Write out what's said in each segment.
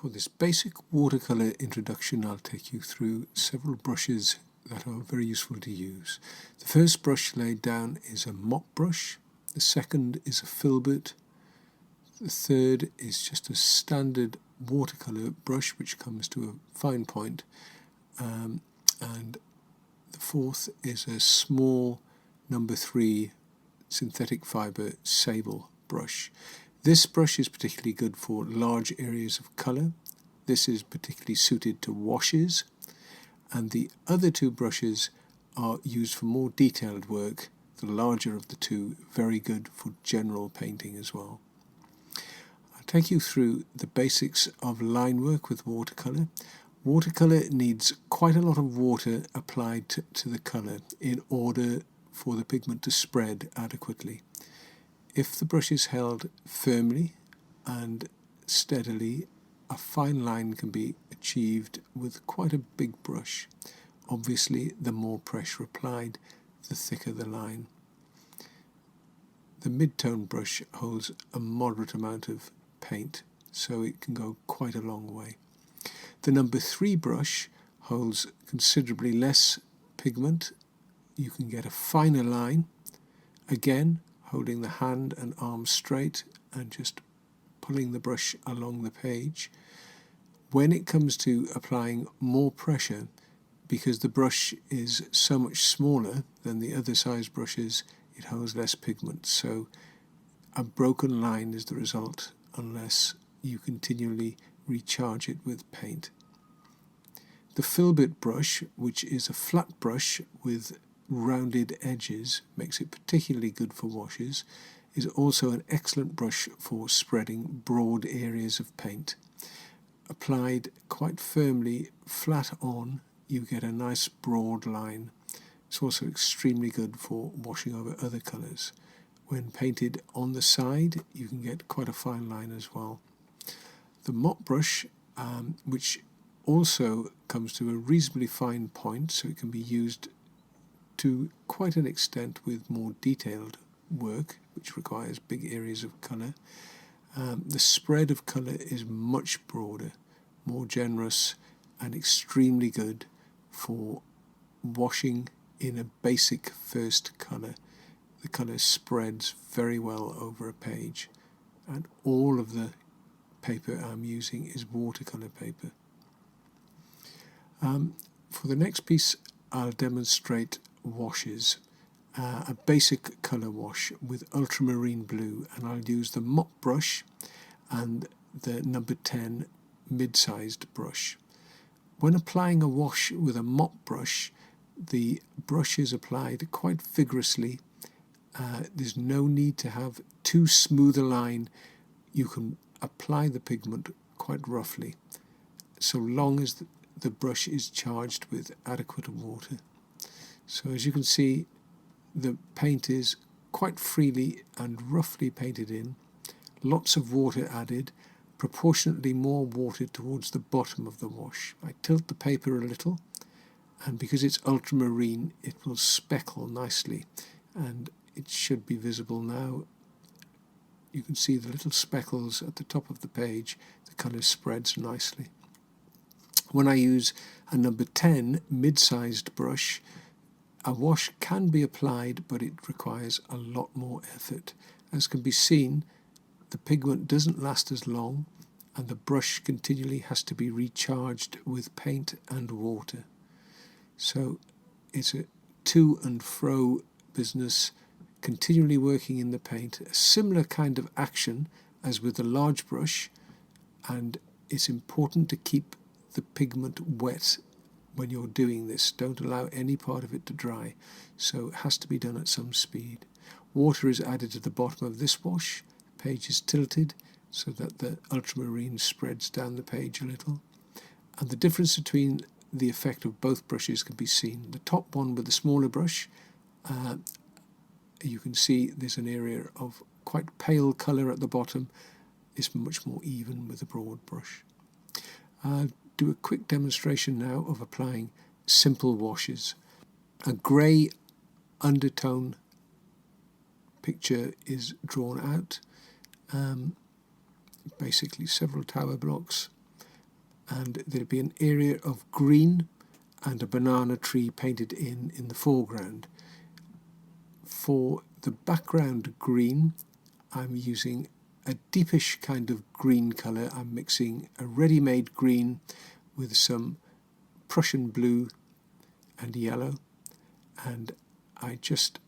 For this basic watercolour introduction, I'll take you through several brushes that are very useful to use. The first brush laid down is a mop brush, the second is a filbert, the third is just a standard watercolour brush which comes to a fine point, and the fourth is a small number 3 synthetic fibre sable brush. This brush is particularly good for large areas of colour. This is particularly suited to washes, and the other two brushes are used for more detailed work. The larger of the two, very good for general painting as well. I'll take you through the basics of line work with watercolour. Watercolour needs quite a lot of water applied to the colour in order for the pigment to spread adequately. If the brush is held firmly and steadily, a fine line can be achieved with quite a big brush. Obviously, the more pressure applied, the thicker the line. The mid-tone brush holds a moderate amount of paint, so it can go quite a long way. The number 3 brush holds considerably less pigment. You can get a finer line, again holding the hand and arm straight and just pulling the brush along the page. When it comes to applying more pressure, because the brush is so much smaller than the other size brushes, it holds less pigment, so a broken line is the result unless you continually recharge it with paint. The filbert brush, which is a flat brush with rounded edges, makes it particularly good for washes, is also an excellent brush for spreading broad areas of paint. Applied quite firmly flat on, you get a nice broad line. It's also extremely good for washing over other colours. When painted on the side, you can get quite a fine line as well. The mop brush, which also comes to a reasonably fine point, so it can be used to quite an extent with more detailed work, which requires big areas of colour. The spread of colour is much broader, more generous, and extremely good for washing in a basic first colour. The colour spreads very well over a page, and all of the paper I'm using is watercolour paper. For the next piece, I'll demonstrate washes, a basic colour wash with ultramarine blue, and I'll use the mop brush and the number 10 mid-sized brush. When applying a wash with a mop brush, the brush is applied quite vigorously. There's no need to have too smooth a line. You can apply the pigment quite roughly, so long as the brush is charged with adequate water. So as you can see, the paint is quite freely and roughly painted in, lots of water added, proportionately more water towards the bottom of the wash. I tilt the paper a little, and because it's ultramarine, it will speckle nicely, and it should be visible now. You can see the little speckles at the top of the page. The colour spreads nicely. When I use a number 10 mid-sized brush, a wash can be applied, but it requires a lot more effort. As can be seen, the pigment doesn't last as long, and the brush continually has to be recharged with paint and water. So it's a to and fro business, continually working in the paint, a similar kind of action as with the large brush, and it's important to keep the pigment wet when you're doing this. Don't allow any part of it to dry, so it has to be done at some speed. Water is added to the bottom of this wash. The page is tilted so that the ultramarine spreads down the page a little, and the difference between the effect of both brushes can be seen. The top one with the smaller brush, you can see there's an area of quite pale colour at the bottom. It's much more even with the broad brush. I'll do a quick demonstration now of applying simple washes. A grey undertone picture is drawn out, basically several tower blocks. and there'll be an area of green and a banana tree painted in the foreground. For the background green, I'm using a deepish kind of green colour. I'm mixing a ready-made green with some Prussian blue and yellow, and I just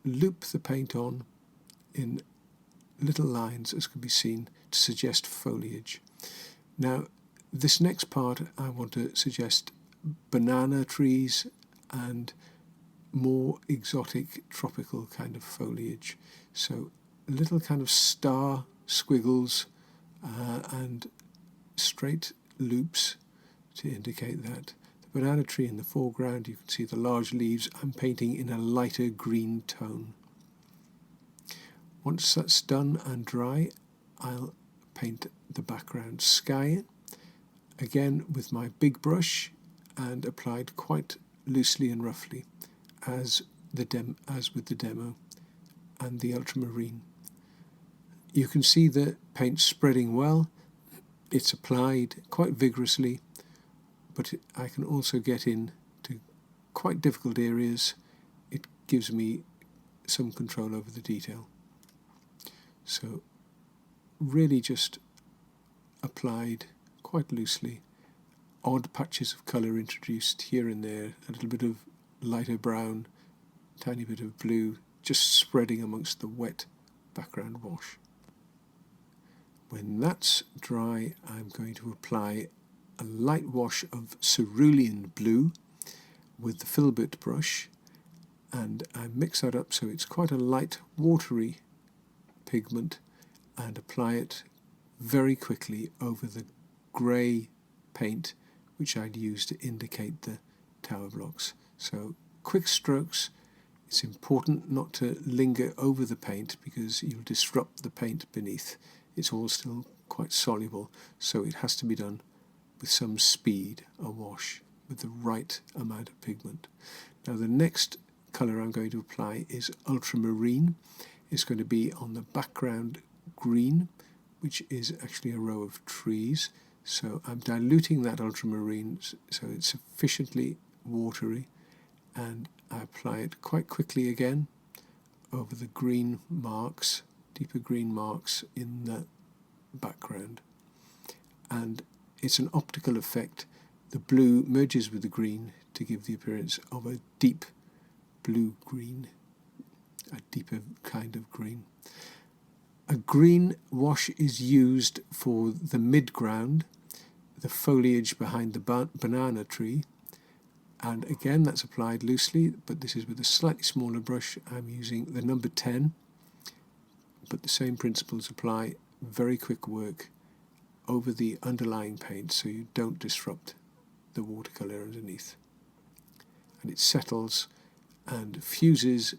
loop the paint on in little lines, as can be seen, to suggest foliage. Now, this next part I want to suggest banana trees and more exotic tropical kind of foliage. So little kind of star squiggles and straight loops to indicate that. The banana tree in the foreground, you can see the large leaves. I'm painting in a lighter green tone. Once that's done and dry, I'll paint the background sky again with my big brush and applied quite loosely and roughly as with the demo and the ultramarine. You can see the paint spreading well. It's applied quite vigorously, but I can also get into quite difficult areas. It gives me some control over the detail. So really just applied quite loosely, odd patches of colour introduced here and there, a little bit of lighter brown, tiny bit of blue, just spreading amongst the wet background wash. When that's dry, I'm going to apply a light wash of cerulean blue with the filbert brush, and I mix that up so it's quite a light watery pigment, and apply it very quickly over the grey paint which I'd use to indicate the tower blocks. So quick strokes. It's important not to linger over the paint because you'll disrupt the paint beneath. It's all still quite soluble, so it has to be done with some speed, a wash, with the right amount of pigment. Now the next colour I'm going to apply is ultramarine. It's going to be on the background green, which is actually a row of trees. So I'm diluting that ultramarine so it's sufficiently watery, and I apply it quite quickly again over the green marks, deeper green marks in the background. And it's an optical effect. The blue merges with the green to give the appearance of a deep blue-green, a deeper kind of green. A green wash is used for the midground, the foliage behind the banana tree, and again that's applied loosely, but this is with a slightly smaller brush. I'm using the number 10, but the same principles apply. Very quick work over the underlying paint so you don't disrupt the watercolour underneath. And it settles and fuses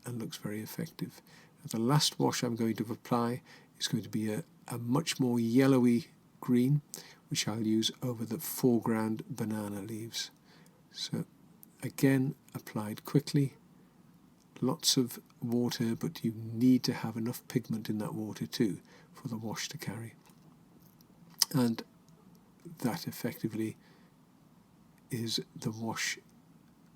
and looks very effective. The last wash I'm going to apply is going to be a much more yellowy green, which I'll use over the foreground banana leaves. So again, applied quickly, lots of water, but you need to have enough pigment in that water too for the wash to carry. And that effectively is the wash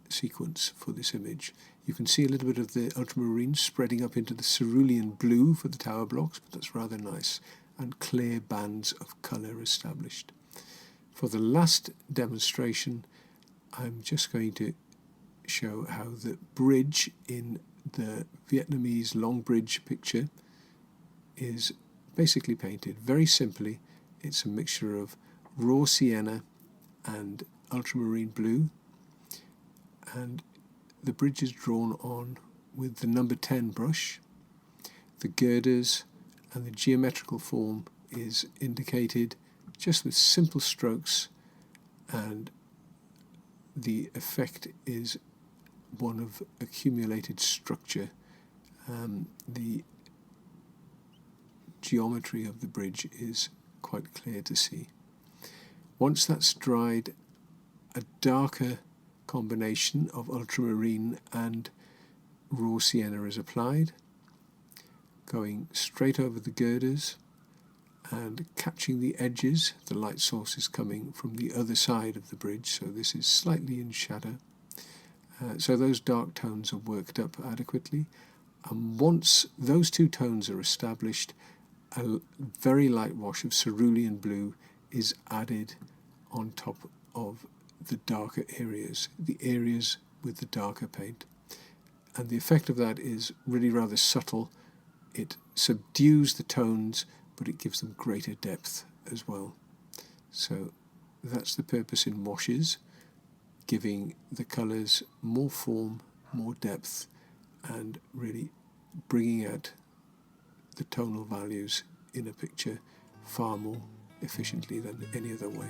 sequence for this image. You can see a little bit of the ultramarine spreading up into the cerulean blue for the tower blocks, but that's rather nice, and clear bands of colour established. For the last demonstration, I'm just going to show how the bridge in the Vietnamese Long Bridge picture is basically painted very simply. It's a mixture of raw sienna and ultramarine blue, and the bridge is drawn on with the number 10 brush. The girders and the geometrical form is indicated just with simple strokes, and the effect is one of accumulated structure. The geometry of the bridge is quite clear to see. Once that's dried, a darker combination of ultramarine and raw sienna is applied, going straight over the girders and catching the edges. The light source is coming from the other side of the bridge, so this is slightly in shadow. So those dark tones are worked up adequately. And once those two tones are established, a very light wash of cerulean blue is added on top of the darker areas, the areas with the darker paint. And the effect of that is really rather subtle. It subdues the tones, but it gives them greater depth as well. So that's the purpose in washes, giving the colours more form, more depth, and really bringing out the tonal values in a picture far more efficiently than any other way.